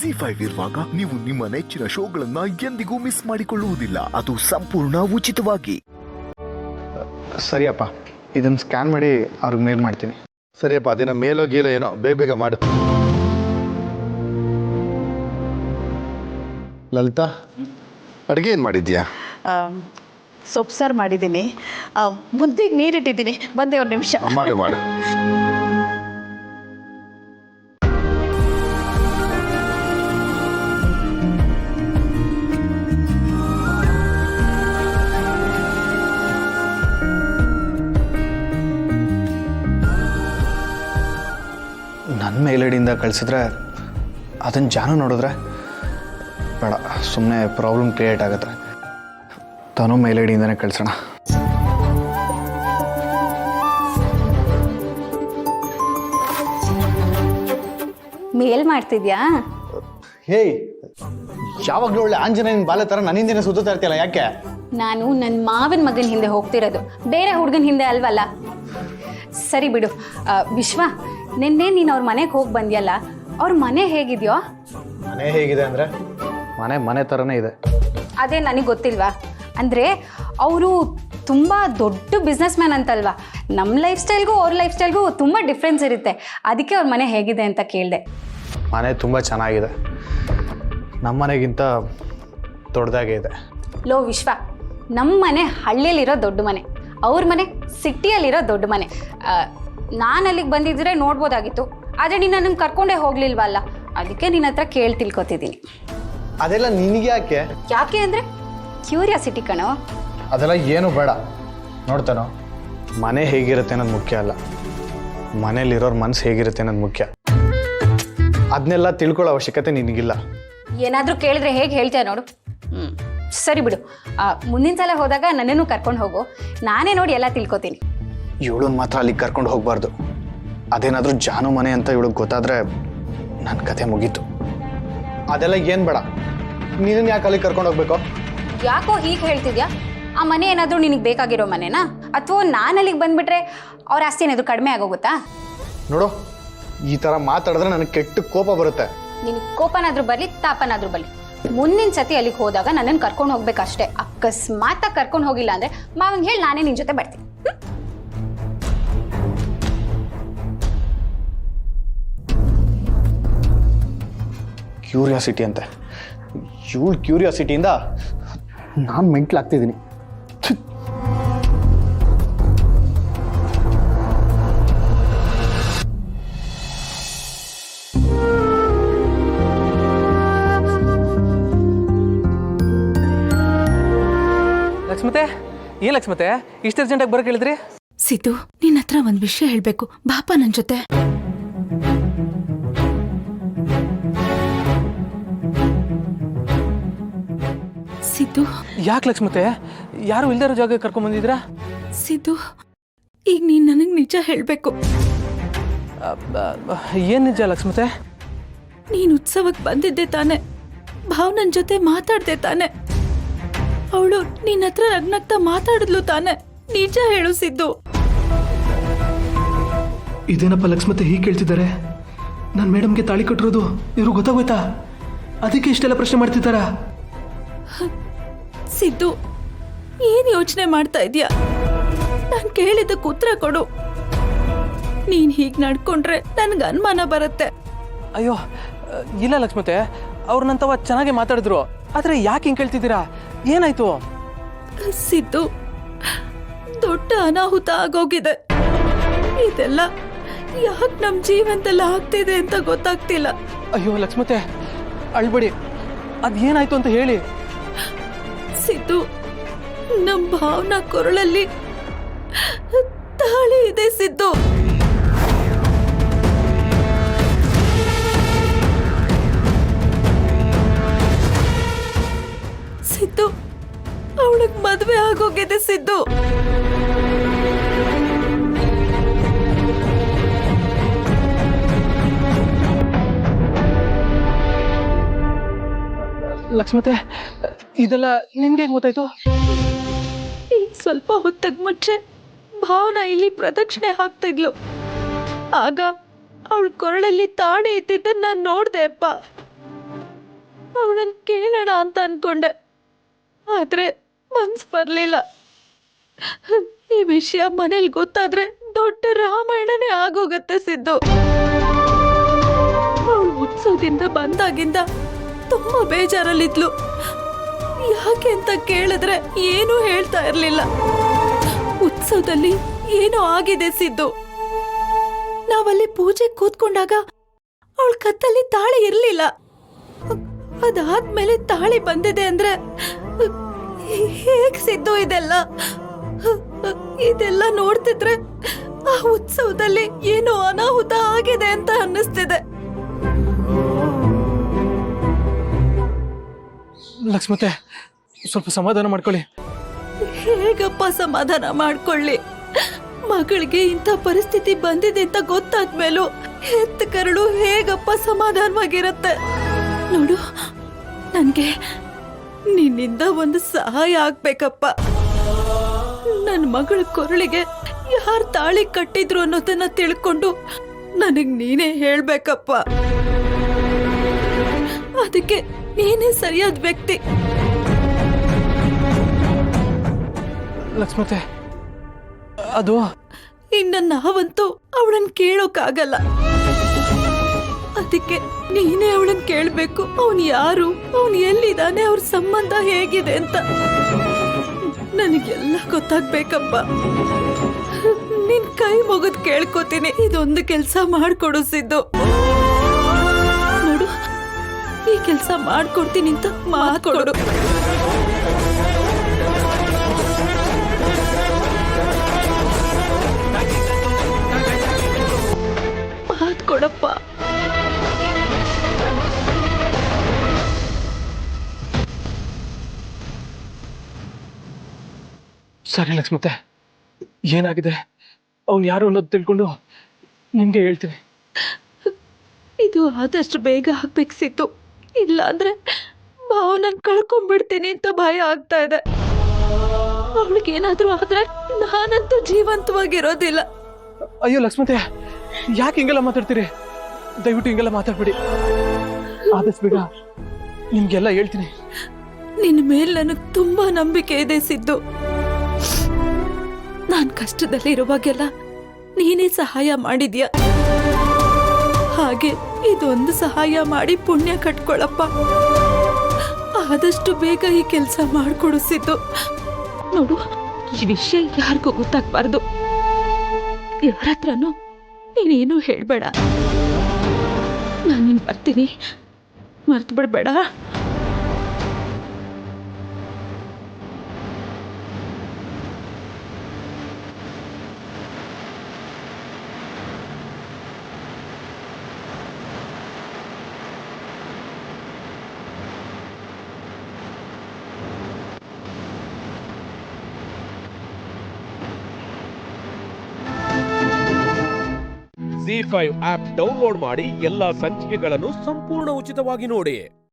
ಜಿ5 ಇರುವಾಗ ನೀವು ನಿಮ್ಮ ನೆಚ್ಚಿನ ಶೋಗಳನ್ನ ಎಂದಿಗೂ ಮಿಸ್ ಮಾಡಿಕೊಳ್ಳುವುದಿಲ್ಲ. ಅದು ಸಂಪೂರ್ಣ ಉಚಿತವಾಗಿ. ಸರಿಯಪ್ಪ, ಇದನ್ನು ಸ್ಕ್ಯಾನ್ ಮಾಡಿ ಅವ್ರಿಗೆ ಮೇಲ್ ಮಾಡ್ತೀನಿ. ಸರಿಯಪ್ಪ, ಅದೇನೋ ಮೇಲೋ ಗೀಲೋ ಏನೋ ಬೇಗ ಮಾಡು. ಲಲಿತಾ, ಅಡುಗೆ ಏನು ಮಾಡಿದ್ಯಾ? ಸೊಪ್ಪು ಸಾರು ಮಾಡಿದ್ದೀನಿ. ಮುದ್ದಿಗೆ ನೀರಿಟ್ಟಿದ್ದೀನಿ, ಬಂದೆ ಒಂದು ನಿಮಿಷ. ಮಾಡು ಮಾಡು. ನನ್ನ ಮೇಲ್ ಐಡಿಯಿಂದ ಕಳಿಸಿದ್ರೆ ಅದನ್ನು ಜಾನು ನೋಡಿದ್ರೆ ಬೇಡ, ಸುಮ್ಮನೆ ಪ್ರಾಬ್ಲಮ್ ಕ್ರಿಯೇಟ್ ಆಗುತ್ತೆ. ತಾನು ಮೇಲ್ ಐಡಿಯಿಂದನೇ ಕಳಿಸೋಣ. ಮೇಲ್ ಮಾಡ್ತಿದ್ಯಾ? ಹೇಯ್, ಯಾವಾಗಲೂ ಒಳ್ಳೆ ಆಂಜನೇಯನ ಬಾಲೆ ಥರ ನನ್ನಿಂದನೇ ಸುತ್ತಾ ಇರ್ತೀಯಲ್ಲ, ಯಾಕೆ? ನಾನು ನನ್ನ ಮಾವನ ಮಗನ ಹಿಂದೆ ಹೋಗ್ತಿರೋದು, ಬೇರೆ ಹುಡುಗನ ಹಿಂದೆ ಅಲ್ವಲ್ಲ. ಸರಿ ಬಿಡು. ವಿಶ್ವ, ನಿನ್ನೆ ನೀನು ಅವ್ರ ಮನೆಗೆ ಹೋಗಿ ಬಂದ್ಯಲ್ಲ, ಅವ್ರ ಮನೆ ಹೇಗಿದೆಯೋ? ಮನೆ ಹೇಗಿದೆ ಅಂದರೆ ಮನೆ ಥರನೇ ಇದೆ. ಅದೇ ನನಗೆ ಗೊತ್ತಿಲ್ವಾ? ಅಂದರೆ ಅವರು ತುಂಬ ದೊಡ್ಡ ಬಿಸ್ನೆಸ್ ಮ್ಯಾನ್ ಅಂತಲ್ವಾ. ನಮ್ಮ ಲೈಫ್ ಸ್ಟೈಲ್ಗೂ ಅವ್ರ ಲೈಫ್ ಸ್ಟೈಲ್ಗೂ ತುಂಬ ಡಿಫ್ರೆನ್ಸ್ ಇರುತ್ತೆ. ಅದಕ್ಕೆ ಅವ್ರ ಮನೆ ಹೇಗಿದೆ ಅಂತ ಕೇಳಿದೆ. ಮನೆ ತುಂಬ ಚೆನ್ನಾಗಿದೆ, ನಮ್ಮ ಮನೆಗಿಂತ ದೊಡ್ಡದಾಗೇ ಇದೆ. ಲೋ ವಿಶ್ವ, ನಮ್ಮ ಮನೆ ಹಳ್ಳಿಯಲ್ಲಿರೋ ದೊಡ್ಡ ಮನೆ, ಅವ್ರ ಮನೆ ಸಿಟಿಯಲ್ಲಿರೋ ದೊಡ್ಡ ಮನೆ. ನಾನು ಅಲ್ಲಿಗೆ ಬಂದಿದ್ರೆ ನೋಡ್ಬೋದಾಗಿತ್ತು, ಆದರೆ ನೀನು ನನಗೆ ಕರ್ಕೊಂಡೇ ಹೋಗ್ಲಿಲ್ವಲ್ಲ, ಅದಕ್ಕೆ ನಿನ್ನ ಹತ್ರ ಕೇಳಿ ತಿಳ್ಕೊತಿದ್ದೀನಿ. ಅದೆಲ್ಲ ನಿನಗೆ ಯಾಕೆ? ಯಾಕೆ ಅಂದರೆ ಕ್ಯೂರಿಯಾಸಿಟಿ ಕಣೋ. ಅದೆಲ್ಲ ಏನು ಬೇಡ. ನೋಡ್ತಾನೋ, ಮನೆ ಹೇಗಿರುತ್ತೆ ಅನ್ನೋದು ಮುಖ್ಯ ಅಲ್ಲ, ಮನೇಲಿರೋರ ಮನಸ್ಸು ಹೇಗಿರುತ್ತೆ ಅನ್ನೋದು ಮುಖ್ಯ. ಅದನ್ನೆಲ್ಲ ತಿಳ್ಕೊಳ್ಳೋ ಅವಶ್ಯಕತೆ ನಿನಗಿಲ್ಲ. ಏನಾದರೂ ಕೇಳಿದ್ರೆ ಹೇಗೆ ಹೇಳ್ತೀಯ ನೋಡು. ಸರಿ ಬಿಡು, ಮುಂದಿನ ಸಲ ಹೋದಾಗ ನನ್ನನ್ನು ಕರ್ಕೊಂಡು ಹೋಗು, ನಾನೇ ನೋಡಿ ಎಲ್ಲ ತಿಳ್ಕೊತೀನಿ. ಇವಳನ್ನ ಮಾತ್ರ ಅಲ್ಲಿಗೆ ಕರ್ಕೊಂಡು ಹೋಗಬಾರ್ದು. ಅದೇನಾದರೂ ಜಾನು ಮನೆ ಅಂತ ಇವಳಿಗೆ ಗೊತ್ತಾದರೆ ನನ್ನ ಕತೆ ಮುಗೀತು. ಅದೆಲ್ಲ ಏನು ಬೇಡ. ನೀನನ್ನು ಯಾಕೆ ಅಲ್ಲಿಗೆ ಕರ್ಕೊಂಡು ಹೋಗ್ಬೇಕು? ಯಾಕೋ ಹೀಗೆ ಹೇಳ್ತಿದ್ಯಾ? ಆ ಮನೆ ಏನಾದರೂ ನಿನಗೆ ಬೇಕಾಗಿರೋ ಮನೆನಾ, ಅಥವಾ ನಾನು ಅಲ್ಲಿಗೆ ಬಂದುಬಿಟ್ರೆ ಅವ್ರ ಆಸ್ತಿ ಏನಾದರೂ ಕಡಿಮೆ ಆಗೋಗುತ್ತಾ? ನೋಡು, ಈ ಥರ ಮಾತಾಡಿದ್ರೆ ನನಗೆ ಕೆಟ್ಟ ಕೋಪ ಬರುತ್ತೆ. ನಿನಗೆ ಕೋಪನಾದರೂ ಬರಲಿ, ತಾಪನಾದರೂ ಬರಲಿ, ಮುಂದಿನ ಸತಿ ಅಲ್ಲಿಗೆ ಹೋದಾಗ ನನ್ನನ್ನು ಕರ್ಕೊಂಡು ಹೋಗ್ಬೇಕಷ್ಟೇ. ಅಕಸ್ಮಾತಾಗಿ ಕರ್ಕೊಂಡು ಹೋಗಿಲ್ಲ ಅಂದರೆ ಮಾವಂಗೆ ಹೇಳಿ ನಾನೇ ನಿನ್ನ ಜೊತೆ ಬರ್ತೀನಿ. ಕ್ಯೂರಿಯಾಸಿಟಿ ಅಂತೆ. ಇವಳು ಕ್ಯೂರಿಯಾಸಿಟಿಯಿಂದ ನಾನು ಮೆಂಟ್ಲಾಗ್ತಿದ್ದೀನಿ. ಲಕ್ಷ್ಮತೆ, ಏನ್ ಲಕ್ಷ್ಮತೆ ಇಷ್ಟು ಅರ್ಜೆಂಟಾಗಿ ಬರೋಕೆ ಹೇಳಿದ್ರಿ? ಸಿದ್ದು, ನಿನ್ನ ಹತ್ರ ಒಂದ್ ವಿಷಯ ಹೇಳ್ಬೇಕು, ಬಾಪ ನನ್ ಜೊತೆ. ಸಿದ್ದು. ಯಾಕೆ ಲಕ್ಷ್ಮತೆ, ಯಾರು ಇಲ್ದಿರೋ ಜಾಗ ಕರ್ಕೊಂಡ್ ಬಂದಿದ್ರಾ? ಸಿದ್ದು, ಈಗ ನೀನ್ ನನಗ್ ನಿಜ ಹೇಳ್ಬೇಕು. ಏನ್ ನಿಜ ಲಕ್ಷ್ಮತೆ? ನೀನ್ ಉತ್ಸವಕ್ಕೆ ಬಂದಿದ್ದೆ ತಾನೆ, ಭಾವ್ ನನ್ ಜೊತೆ ಮಾತಾಡ್ದೆ ತಾನೆ, ಅವಳು ನಿನ್ನ ಹತ್ರ ನಗ್ನಗ್ತಾ ಮಾತಾಡಿದ್ಲು ತಾನೆ, ನಿಜ ಹೇಳು ಸಿದ್ದು. ಇದೇನಪ್ಪ ಲಕ್ಷ್ಮತೆ ಹೀಗೆ ಕೇಳ್ತಿದ್ದಾರೆ? ನಾನು ಮೇಡಮ್ಗೆ ತಾಳಿ ಕಟ್ಟಿರೋದು ಇವ್ರು ಗೊತ್ತಾಗೋಯ್ತಾ? ಅದಕ್ಕೆ ಇಷ್ಟೆಲ್ಲ ಪ್ರಶ್ನೆ ಮಾಡ್ತಿದ್ದಾರ? ಸಿದ್ದು, ಏನ್ ಯೋಚನೆ ಮಾಡ್ತಾ ಇದೀಯ? ನಾನು ಕೇಳಿದ್ದಕ್ಕೆ ಉತ್ತರ ಕೊಡು. ನೀನ್ ಹೀಗ್ ನಡ್ಕೊಂಡ್ರೆ ನನ್ಗೆ ಅನುಮಾನ ಬರುತ್ತೆ. ಅಯ್ಯೋ ಇಲ್ಲ ಲಕ್ಷ್ಮತೆ, ಅವ್ರನ್ನಂತವ ಚೆನ್ನಾಗಿ ಮಾತಾಡಿದ್ರು, ಆದ್ರೆ ಯಾಕೆ ಹಿಂಗೆ ಕೇಳ್ತಿದ್ದೀರಾ? ಏನಾಯ್ತು? ಸಿದ್ದು, ದೊಡ್ಡ ಅನಾಹುತ ಆಗೋಗಿದೆ. ಇದೆಲ್ಲ ಯಾಕೆ ನಮ್ ಜೀವನದಲ್ಲಿ ಆಗ್ತಿದೆ ಅಂತ ಗೊತ್ತಾಗ್ತಿಲ್ಲ. ಅಯ್ಯೋ ಲಕ್ಷ್ಮತೆ, ಅಳ್ಬೇಡಿ, ಅದೇನಾಯ್ತು ಅಂತ ಹೇಳಿ. ಸಿದ್ದು, ನಮ್ ಭಾವನಾ ಕೊರಳಲ್ಲಿ ತಾಳಿ ಇದೆ ಸಿದ್ದು. ಸಿದ್ದು, ಅವಳಿಗೆ ಮದುವೆ ಆಗೋಗಿದೆ ಸಿದ್ದು. ಲಕ್ಷ್ಮತೆ, ಇದೆಲ್ಲ ನಿಮ್ಗೆ ಗೊತ್ತಾಯ್ತು? ಈಗ ಸ್ವಲ್ಪ ಹೊತ್ತಗ್ ಮುಂಚೆ ಭಾವನಾ ಇಲ್ಲಿ ಪ್ರದಕ್ಷಿಣೆ ಹಾಕ್ತಾ ಇದ್ಲು. ಆಗ ಅವಳ ಕೊರಳಲ್ಲಿ ತಾಳಿ ಇದ್ದಿದ್ದನ್ನ ನಾನು ನೋಡ್ದೆ ಅಪ್ಪ. ಅವಳನ್ನು ಕೇಳೋಣ ಅಂತ ಅನ್ಕೊಂಡೆ, ಆದರೆ ಮನ್ಸು ಬರಲಿಲ್ಲ. ಈ ವಿಷಯ ಮನೇಲಿ ಗೊತ್ತಾದ್ರೆ ದೊಡ್ಡ ರಾಮಾಯಣನೇ ಆಗೋಗತ್ತೆ ಸಿದ್ದು. ಅವಳು ಉತ್ಸವದಿಂದ ಬಂದಾಗಿಂದ ತುಂಬಾ ಬೇಜಾರಲ್ಲಿದ್ಲು. ಯಾಕೆ ಅಂತ ಕೇಳಿದ್ರೆ ಏನೂ ಹೇಳ್ತಾ ಇರ್ಲಿಲ್ಲ. ಉತ್ಸವದಲ್ಲಿ ಏನೋ ಆಗಿದೆ ಸಿದ್ದು. ನಾವಲ್ಲಿ ಪೂಜೆ ಕೂತ್ಕೊಂಡಾಗ ಅವಳ ಕತ್ತಲ್ಲಿ ತಾಳಿ ಇರ್ಲಿಲ್ಲ. ಅದಾದ್ಮೇಲೆ ತಾಳಿ ಬಂದಿದೆ ಅಂದ್ರೆ ಹೇಗ್ ಸಿದ್ದು ಇದೆಲ್ಲ? ಇದೆಲ್ಲ ನೋಡ್ತಿದ್ರೆ ಆ ಉತ್ಸವದಲ್ಲಿ ಏನೋ ಅನಾಹುತ ಆಗಿದೆ ಅಂತ ಅನ್ನಿಸ್ತಿದೆ. ಲಕ್ಷ್ಮತೆ, ಸ್ವಲ್ಪ ಸಮಾಧಾನ ಮಾಡ್ಕೊಳ್ಳಿ. ಹೇಗಪ್ಪ ಸಮಾಧಾನ ಮಾಡ್ಕೊಳ್ಳಿ? ಮಗಳಿಗೆ ಇಂಥ ಪರಿಸ್ಥಿತಿ ಬಂದಿದೆ ಅಂತ ಗೊತ್ತಾದ್ಮೇಲೂ ಹೆತ್ತ ಕರಳು ಹೇಗಪ್ಪ ಸಮಾಧಾನವಾಗಿರತ್ತೆ? ನೋಡು, ನನಗೆ ನಿನ್ನಿಂದ ಒಂದು ಸಹಾಯ ಆಗ್ಬೇಕಪ್ಪ. ನನ್ನ ಮಗಳ ಕೊರಳಿಗೆ ಯಾರು ತಾಳಿ ಕಟ್ಟಿದ್ರು ಅನ್ನೋದನ್ನ ತಿಳ್ಕೊಂಡು ನನಗ್ ನೀನೇ ಹೇಳ್ಬೇಕಪ್ಪ. ಅದಕ್ಕೆ ನೀನೇ ಸರಿಯಾದ ವ್ಯಕ್ತಿ. ಲಕ್ಷ್ಮತೆ, ಅದು ಇನ್ನ ನಾವಂತೂ ಅವಳನ್ನ ಕೇಳೋಕ್ಕಾಗಲ್ಲ. ಅದಕ್ಕೆ ನೀನೇ ಅವಳನ್ನ ಕೇಳ್ಬೇಕು. ಅವನು ಯಾರು, ಅವನು ಎಲ್ಲಿದ್ದಾನೆ, ಅವ್ರ ಸಂಬಂಧ ಹೇಗಿದೆ ಅಂತ ನನಗೆಲ್ಲ ಗೊತ್ತಾಗ್ಬೇಕಪ್ಪ. ನಿನ್ ಕೈ ಮುಗಿದ್ ಕೇಳ್ಕೊತೀನಿ, ಇದೊಂದು ಕೆಲ್ಸ ಮಾಡ್ಕೊಡಿಸಿದ್ದು. ನೋಡು, ಈ ಕೆಲ್ಸ ಮಾಡ್ಕೊಡ್ತೀನಿ ಅಂತ ಮಾತ್ಕೊಡು. ಮಾತ್ಕೊಡಪ್ಪ. ಸರಿ ಲಕ್ಷ್ಮತೆ, ಏನಾಗಿದೆ, ಅವ್ನು ಯಾರು ಅನ್ನೋದು ತಿಳ್ಕೊಂಡು ನಿಮ್ಗೆ ಹೇಳ್ತೀನಿ. ಇದು ಆದಷ್ಟು ಬೇಗ ಆಗ್ಬೇಕು ಸಿದ್ದು. ಇಲ್ಲ ಅಂದ್ರೆ ಭಾವನನ್ ಕಳ್ಕೊಂಡ್ಬಿಡ್ತೀನಿ ಅಂತ ಭಯ ಆಗ್ತಾ ಇದೆ. ಅವಳಿಗೇನಾದ್ರೂ ಆದ್ರೆ ನಾನಂತೂ ಜೀವಂತವಾಗಿರೋದಿಲ್ಲ. ಅಯ್ಯೋ ಲಕ್ಷ್ಮತೆ, ಯಾಕೆ ಹಿಂಗೆಲ್ಲ ಮಾತಾಡ್ತೀರಿ? ದಯವಿಟ್ಟು ಹಿಂಗೆಲ್ಲ ಮಾತಾಡ್ಬೇಡಿ. ಆದಷ್ಟು ಬೇಗ ನಿಮ್ಗೆಲ್ಲ ಹೇಳ್ತೀನಿ. ನಿನ್ನ ಮೇಲೆ ನನಗೆ ತುಂಬಾ ನಂಬಿಕೆ ಇದೆ ಸಿದ್ದು. ನಾನ್ ಕಷ್ಟದಲ್ಲಿ ಇರುವಾಗೆಲ್ಲ ನೀನೇ ಸಹಾಯ ಮಾಡಿದ್ಯಾ. ಹಾಗೆ ಇದೊಂದು ಸಹಾಯ ಮಾಡಿ ಪುಣ್ಯ ಕಟ್ಕೊಳಪ್ಪ. ಆದಷ್ಟು ಬೇಗ ಈ ಕೆಲಸ ಮಾಡ್ಕೊಡಿಸಿದ್ದು. ನೋಡು, ಈ ವಿಷಯ ಯಾರಿಗೂ ಗೊತ್ತಾಗ್ಬಾರ್ದು. ಯಾರ ಹತ್ರನೂ ನೀನೇನು ಹೇಳ್ಬೇಡ. ನಾನು ಬರ್ತೀನಿ, ಮರ್ತು ಬಿಡ್ಬೇಡ. ZEE5 ಆಪ್ ಡೌನ್ಲೋಡ್ ಮಾಡಿ ಎಲ್ಲಾ ಸಂಚಿಕೆಗಳನ್ನು ಸಂಪೂರ್ಣ ಉಚಿತವಾಗಿ ನೋಡಿ.